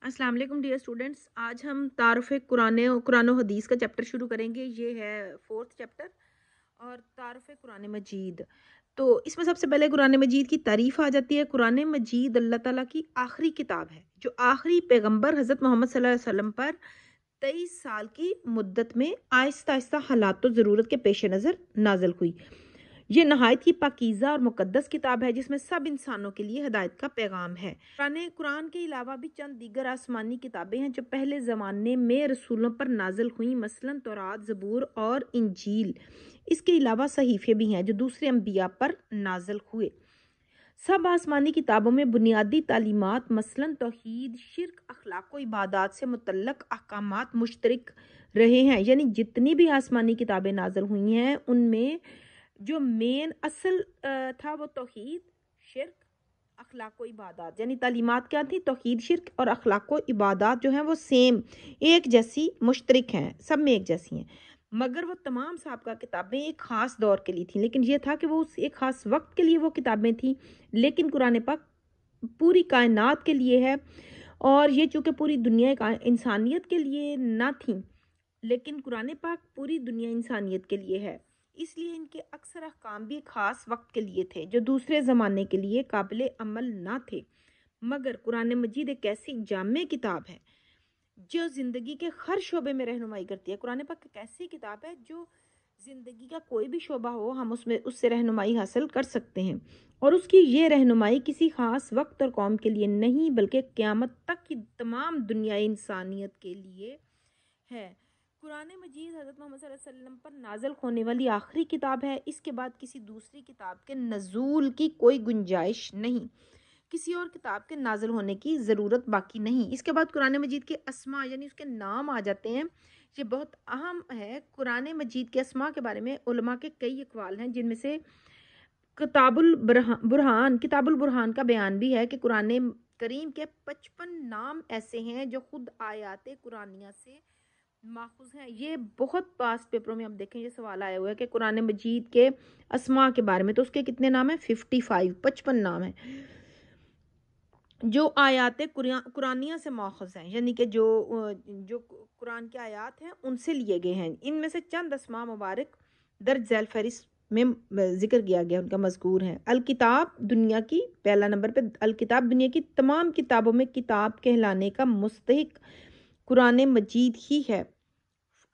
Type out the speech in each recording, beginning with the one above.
अस्सलाम वालेकुम dear students. आज हम तारुफ कुरान और हदीस का चैप्टर शुरू करेंगे। ये है 4th चैप्टर और तारुफ कुरान मजीद। तो इसमें सबसे पहले कुरान मजीद की तारीफ आ जाती है। कुरान मजीद अल्लाह ताला की आखिरी किताब है जो आखिरी पैगंबर हज़रत मोहम्मद सल्लल्लाहु अलैहि वसल्लम पर 23 साल की मुद्दत में आहिस्ता आहिस्ता हालात तो ज़रूरत के पेश नज़र नाजल हुई। ये नहायत ही पाकीज़ा और मुकद्दस किताब है जिसमें सब इंसानों के लिए हिदायत का पैगाम है। कुरान के अलावा भी चंद दीगर आसमानी किताबें हैं जो पहले ज़माने में रसूलों पर नाजिल हुई, मसलन तौरात, ज़बूर और इंजील। इसके अलावा सहीफ़े भी हैं जो दूसरे अंबिया पर नाजिल हुए। सब आसमानी किताबों में बुनियादी तालीमात मसलन तौहीद, शिर्क, अखलाक व इबादात से मुतल्लक अहकामात मुश्तरक रहे हैं। यानी जितनी भी आसमानी किताबें नाजिल हुई हैं उनमें जो मेन असल था वो तौहीद, शिर्क, अखलाक व इबादात। यानी तालीमात क्या थी? तौहीद, शिर्क और अखलाक व इबादात जो हैं वो सेम, एक जैसी, मुश्तरक हैं, सब में एक जैसी हैं। मगर वो तमाम साहबका किताबें एक ख़ास दौर के लिए थी, लेकिन ये था कि वो उस एक ख़ास वक्त के लिए वो किताबें थी। लेकिन कुरान पाक पूरी कायनात के लिए है और ये चूँकि पूरी दुनिया इंसानियत के लिए ना थी, लेकिन कुरान पाक पूरी दुनिया इंसानियत के लिए है, इसलिए इनके अक्सर अहकाम भी ख़ास वक्त के लिए थे जो दूसरे ज़माने के लिए काबिल अमल ना थे। मगर कुरान मजीद एक ऐसी जामे किताब है जो ज़िंदगी के हर शोबे में रहनुमाई करती है। कुरान पाक एक ऐसी किताब है जो ज़िंदगी का कोई भी शोबा हो हम उसमें उससे रहनुमाई हासिल कर सकते हैं, और उसकी ये रहनुमाई किसी ख़ास वक्त और कौम के लिए नहीं बल्कि क़यामत तक की तमाम दुनिया इंसानियत के लिए है। कुरान मजीद हज़रत मोहम्मद सल्लल्लाहु अलैहि वसल्लम पर नाज़िल होने वाली आखिरी किताब है। इसके बाद किसी दूसरी किताब के नज़ूल की कोई गुंजाइश नहीं, किसी और किताब के नाज़िल होने की ज़रूरत बाकी नहीं। इसके बाद कुरान मजीद के अस्मा यानी उसके नाम आ जाते हैं। ये बहुत अहम है। कुरान मजीद के अस्मा के बारे में उलमा के कई अक़वाल हैं, जिनमें से किताबुल बुरहान का बयान भी है कि कुरान करीम के 55 नाम ऐसे हैं जो खुद आयात कुरानिया से माखूज हैं। ये बहुत पास पेपरों में आप देखें ये सवाल आया हुआ है कि कुरान मजीद के अस्मा के बारे में, तो उसके कितने नाम हैं? 55 नाम हैं जो आयात कुरानिया से माखूज हैं, यानी कि जो कुरान के आयात हैं उनसे लिए गए हैं। इनमें से चंद अस्मा मुबारक दर्ज झैल फहरिस्त में जिक्र किया गया, उनका मज़कूर है। अल किताब दुनिया की, पहला नंबर पे अल किताब दुनिया की तमाम किताबों में किताब कहलाने का मुस्तहिक कुरान मजीद ही है।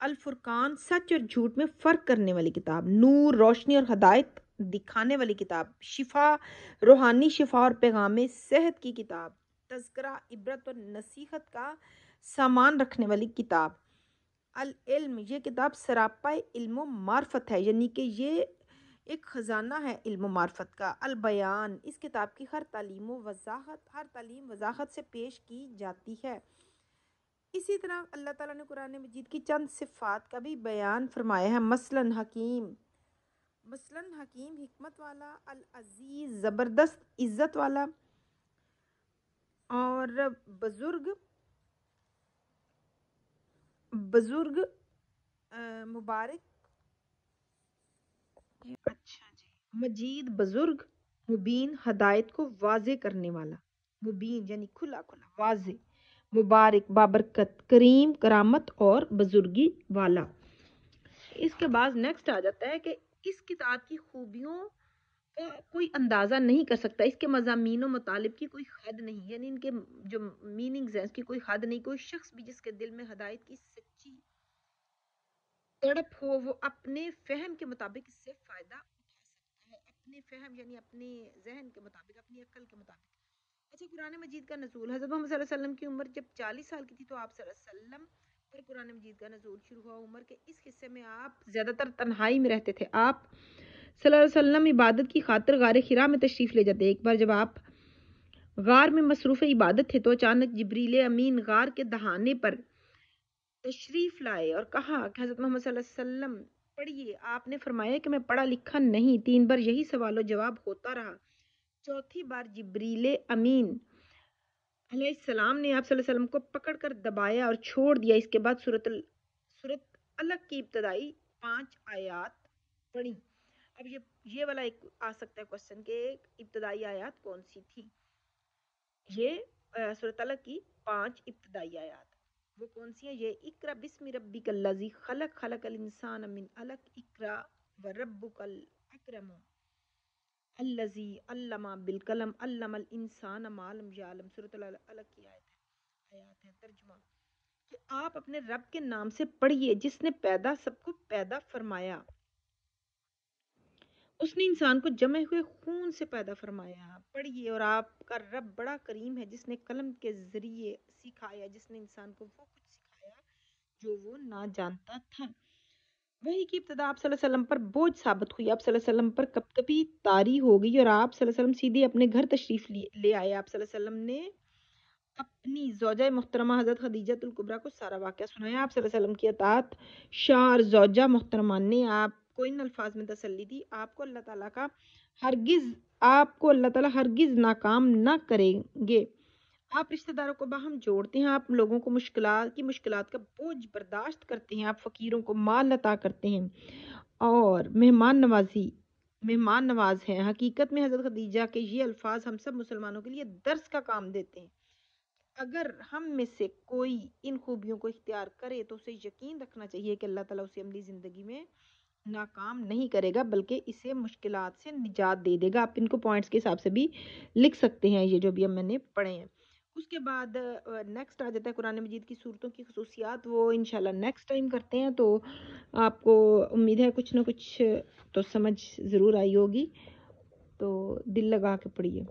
अल फुरकान, सच और झूठ में फ़र्क करने वाली किताब। नूर, रोशनी और हदायत दिखाने वाली किताब। शिफा, रूहानी शिफा और पैगाम सेहत की किताब। तज़किरा, इबरत और नसीहत का सामान रखने वाली किताब। अल इल्म, ये किताब सरापा इल्म मार्फत है, यानी कि ये एक ख़जाना है इल्म मार्फत का। अल बयान, इस किताब की हर तालीम वजाहत से पेश की जाती है। इसी तरह अल्लाह ताला ने कुरान मजीद की चंद सिफ़ात का भी बयान फरमाया है। मसलन हकीम, हिकमत वाला, अल अज़ीज़, ज़बरदस्त, इज़्ज़त वाला, और बुजुर्ग, मुबारक, अच्छा जी, मजीद, बुजुर्ग, मुबीन, हदायत को वाज़े करने वाला, मुबीन यानी खुला खुला, वाज़े, मुबारक, बाबरकत, करीम, करामत और बुजुर्गी वाला। इसके बाद नेक्स्ट आ जाता है कि इस किताब की खूबियों का कोई अंदाज़ा नहीं कर सकता, इसके मज़ामीन व मतालिब की कोई हद नहीं, यानी इनके जो मीनिंग्स हैं उसकी कोई हद नहीं। कोई शख्स भी जिसके दिल में हदायत की सच्ची तड़प हो वो अपने फ़हम के मुताबिक इससे फ़ायदा उठा सकता है। अपने फ़हम यानी अपने ज़हन के मुताबिक, अपनी अक्ल के मुताबिक। अच्छा, कुरान मजीद का नज़ूल। हज़रत मोहम्मद सल्लल्लाहु अलैहि वसल्लम की उम्र जब 40 साल की थी तो आप सल्लल्लाहु अलैहि वसल्लम पर कुरान मजीद का नज़ूल शुरू हुआ। उम्र के इस हिस्से में आप ज़्यादातर तन्हाई में रहते थे। आप सल्लल्लाहु अलैहि वसल्लम इबादत की खातिर गार हिरा में तशरीफ़ ले जाते। एक बार जब आप गार में मसरूफ़ इबादत थे तो अचानक जिब्रील अमीन गार के दहाने पर तशरीफ़ लाए और कहा कि हज़रत मोहम्मद सल्लल्लाहु अलैहि वसल्लम पढ़िए। आपने फरमाया कि मैं पढ़ा लिखा नहीं। 3 बार यही सवाल जवाब होता रहा। चौथी बार जिब्रील अमीन अलैहिस्सलाम ने आप सल्लल्लाहु अलैहि वसल्लम को पकड़कर दबाया और छोड़ दिया। इसके बाद सूरत अलग की इब्तदाई 5 आयात पढ़ी। अब ये वाला एक आ सकता है क्वेश्चन कि इब्तदाई आयात कौन सी थी। ये سورۃ الق کی 5 ابتدائی آیات وہ کون سی ہیں؟ یہ اقرا بسم ربک الذی خلق خلق الانسان من علق اقرا وربک الاکرم الذی علم بالقلم علم الانسان ما لم یعلم۔ سورۃ الق کی آیات ہے ترجمہ کہ آپ اپنے رب کے نام سے پڑھیے جس نے سب کو پیدا فرمایا، اس نے انسان کو جمے ہوئے خون سے پیدا فرمایا۔ پڑھیے اور آپ کا رب بڑا کریم ہے جس نے قلم کے ذریعے سکھایا، جس نے انسان کو وہ کچھ سکھایا جو وہ نہ جانتا تھا۔ وحی کی ابتدا آپ صلی اللہ علیہ وسلم پر بوجھ ثابت ہوئی، آپ صلی اللہ علیہ وسلم پر کب کبھی طاری ہو گئی اور آپ صلی اللہ علیہ وسلم سیدھے اپنے گھر تشریف لے آئے۔ آپ صلی اللہ علیہ وسلم نے اپنی زوجہ محترمہ حضرت خدیجہ الکبریٰ کو سارا واقعہ سنایا۔ آپ صلی اللہ علیہ وسلم کی اطاعت شار زوجہ محترمہ نے آپ کو ان الفاظ میں تسلی دی، آپ کو اللہ تعالیٰ ہرگز ناکام نہ کریں گے۔ آپ رشتہ داروں کو باہم جوڑتے ہیں، آپ لوگوں کو مشکلات کا بوجھ برداشت کرتے ہیں، آپ فقیروں کو مال عطا کرتے ہیں اور مہمان نواز ہیں۔ حقیقت میں حضرت خدیجہ کے یہ الفاظ ہم سب مسلمانوں کے لیے درس کا کام دیتے ہیں۔ اگر ہم میں سے کوئی ان خوبیوں کو اختیار کرے تو اسے یقین رکھنا چاہیے کہ اللہ تعالیٰ اسے عملی زندگی میں ناکام نہیں کرے گا بلکہ اسے مشکلات سے نجات دے دے گا۔ آپ ان کو پوائنٹس کے حساب سے بھی لکھ سکتے ہیں، یہ جو بھی میں نے پڑھے ہیں۔ اس کے بعد نیکسٹ آ جاتا ہے قرآن مجید کی صورتوں کی خصوصیات، وہ انشاءاللہ نیکسٹ ٹائم کرتے ہیں۔ تو آپ کو امید ہے کچھ نہ کچھ تو سمجھ ضرور آئی ہوگی، تو دل لگا کے پڑھیے۔